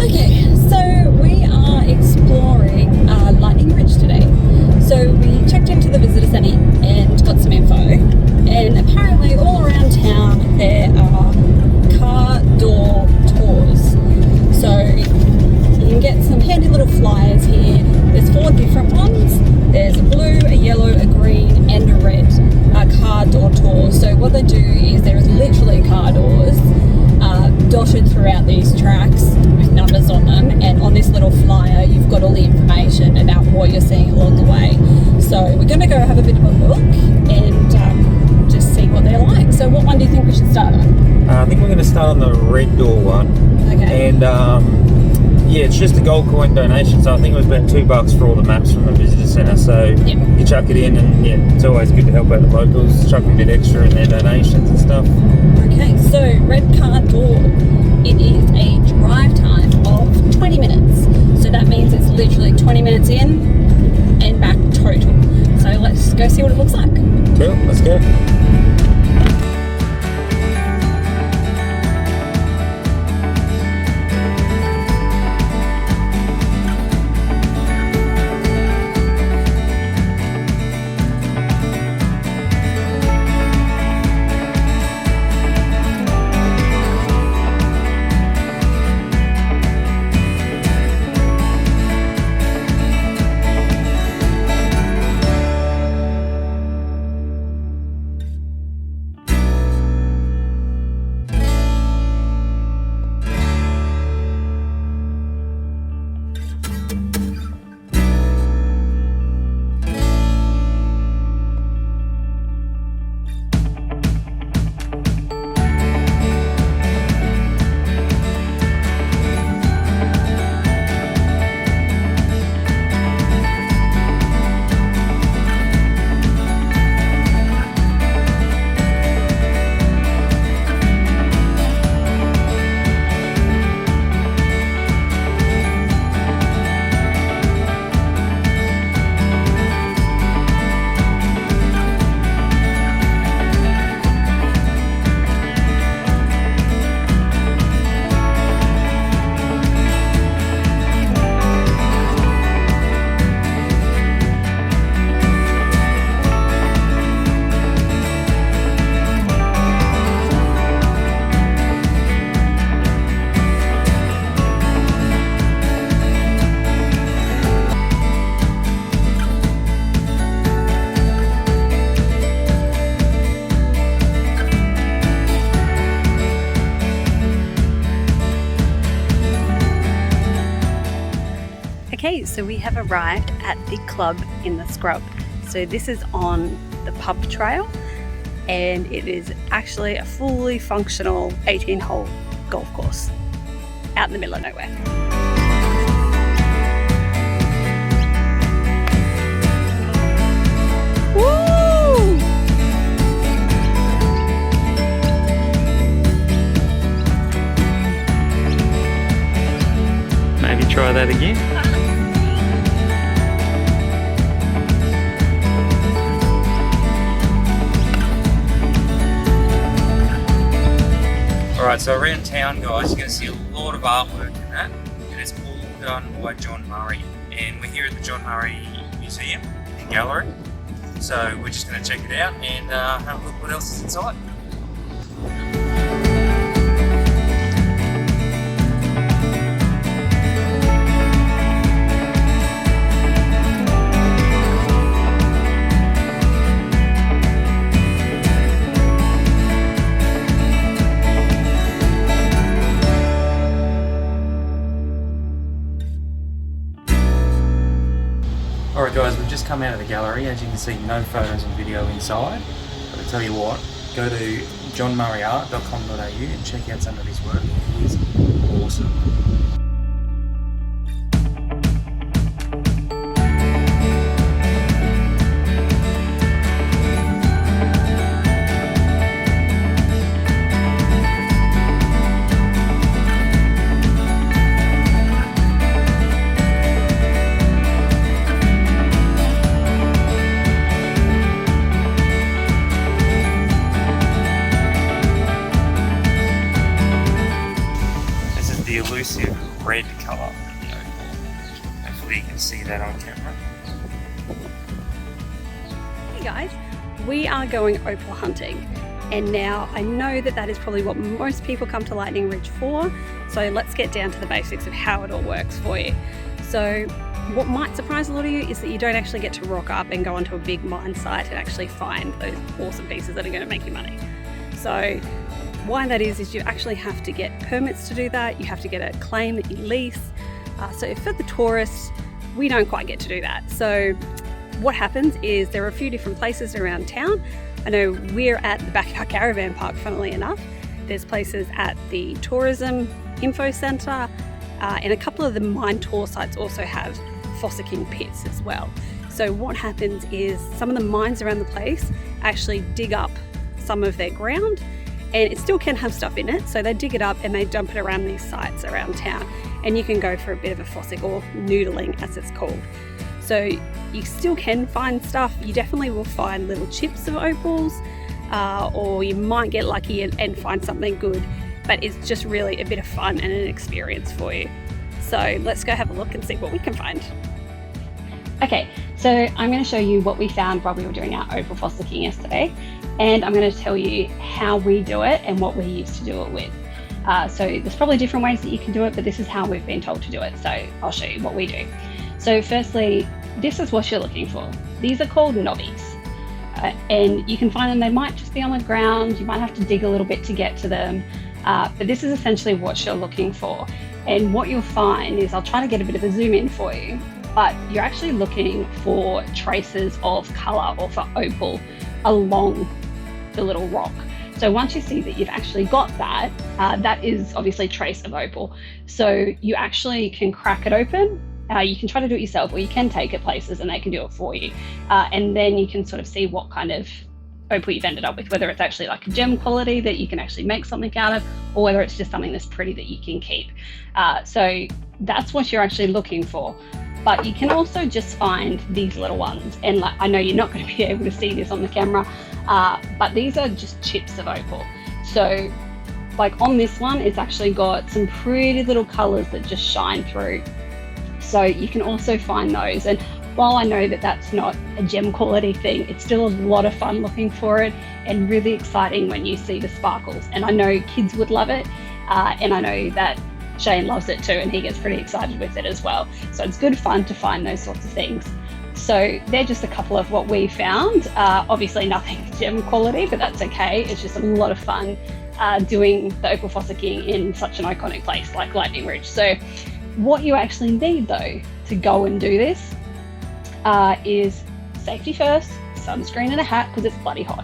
Okay, so we are exploring Lightning Ridge today. So we checked into the visitor centre and got some info. And apparently all around town there are car door tours. So you can get some handy little flyers here. There's 4 different ones. There's a blue, a yellow, a green and a red car door tour. So what they do is there is literally car doors dotted throughout these tracks with numbers on them, and on this little flyer you've got all the information about what you're seeing along the way. So we're going to go have a bit of a look and just see what they're like. So what one do you think we should start on? I think we're going to start on the red door one. Okay. And yeah, it's just a gold coin donation, so I think it was about $2 for all the maps from the visitor centre. So Yep. you chuck it in, and yeah, it's always good to help out the locals, chuck a bit extra in their donations and stuff. Okay, so red car door. It is a drive time of 20 minutes. So that means it's literally 20 minutes in and back total. So let's go see what it looks like. Cool, let's go. Okay, so we have arrived at the club in the scrub. So this is on the pub trail, and it is actually a fully functional 18-hole golf course out in the middle of nowhere. Woo! Maybe try that again. Alright, so around town, guys, you're going to see a lot of artwork in that, and it's all done by John Murray. And we're here at the John Murray Museum and Gallery, so we're just going to check it out and have a look what else is inside. Alright guys, we've just come out of the gallery. As you can see, no photos and video inside. But I tell you what, go to johnmurrayart.com.au and check out some of his work. It is awesome. red colour of the opal. Hopefully you can see that on camera. Hey guys, we are going opal hunting, and now I know that is probably what most people come to Lightning Ridge for, so let's get down to the basics of how it all works for you. So what might surprise a lot of you is that you don't actually get to rock up and go onto a big mine site and actually find those awesome pieces that are going to make you money. So why that is you actually have to get permits to do that. You have to get a claim that you lease. So for the tourists, we don't quite get to do that. So what happens is there are a few different places around town. I know we're at the back of our caravan park, funnily enough. There's places at the Tourism Info Centre, and a couple of the mine tour sites also have fossicking pits as well. So what happens is some of the mines around the place actually dig up some of their ground, and it still can have stuff in it, so they dig it up and they dump it around these sites around town, and you can go for a bit of a fossick, or noodling as it's called. So you still can find stuff. You definitely will find little chips of opals, or you might get lucky and find something good, but it's just really a bit of fun and an experience for you. So let's go have a look and see what we can find. Okay, so I'm going to show you what we found while we were doing our opal fossicking yesterday, and I'm going to tell you how we do it and what we used to do it with. So there's probably different ways that you can do it, but this is how we've been told to do it, so I'll show you what we do. So firstly, this is what you're looking for. These are called knobbies, and you can find them. They might just be on the ground. You might have to dig a little bit to get to them, but this is essentially what you're looking for. And what you'll find is, I'll try to get a bit of a zoom in for you, but you're actually looking for traces of colour, or for opal, along the little rock. So once you see that you've actually got that, that is obviously trace of opal. So you actually can crack it open. You can try to do it yourself, or you can take it places and they can do it for you. And then you can sort of see what kind of opal you've ended up with, whether it's actually like a gem quality that you can actually make something out of, or whether it's just something that's pretty that you can keep. So that's what you're actually looking for. But you can also just find these little ones, and like, I know you're not going to be able to see this on the camera, but these are just chips of opal. So like on this one, it's actually got some pretty little colours that just shine through. So you can also find those, and while I know that that's not a gem quality thing, it's still a lot of fun looking for it, and really exciting when you see the sparkles. And I know kids would love it, and I know that Shane loves it too, and he gets pretty excited with it as well. So it's good fun to find those sorts of things. So they're just a couple of what we found. Obviously nothing gem quality, but that's okay. It's just a lot of fun doing the opal fossicking in such an iconic place like Lightning Ridge. So what you actually need though to go and do this is safety first, sunscreen and a hat because it's bloody hot.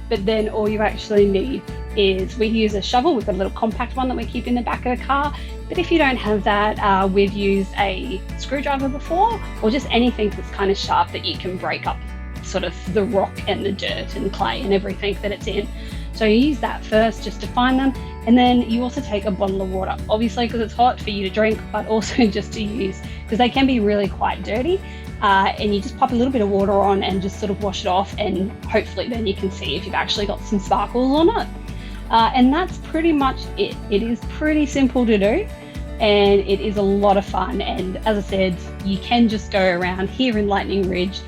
But then all you actually need is, we use a shovel. We've got a little compact one that we keep in the back of the car, but if you don't have that, we've used a screwdriver before, or just anything that's kind of sharp that you can break up sort of the rock and the dirt and clay and everything that it's in. So you use that first just to find them, and then you also take a bottle of water, obviously because it's hot, for you to drink, but also just to use because they can be really quite dirty. And you just pop a little bit of water on and just sort of wash it off, and hopefully then you can see if you've actually got some sparkles or not. And that's pretty much it. It is pretty simple to do, and it is a lot of fun. And as I said, you can just go around here in Lightning Ridge.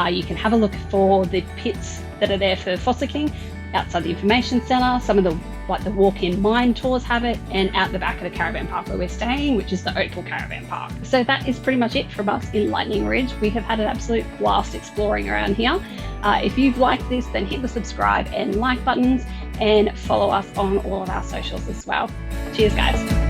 You can have a look for the pits that are there for fossicking outside the information centre. Some of the walk-in mine tours have it, and out the back of the caravan park where we're staying, which is the Opal Caravan Park. So that is pretty much it from us in Lightning Ridge. We have had an absolute blast exploring around here. If you've liked this, then hit the subscribe and like buttons, and follow us on all of our socials as well. Cheers guys.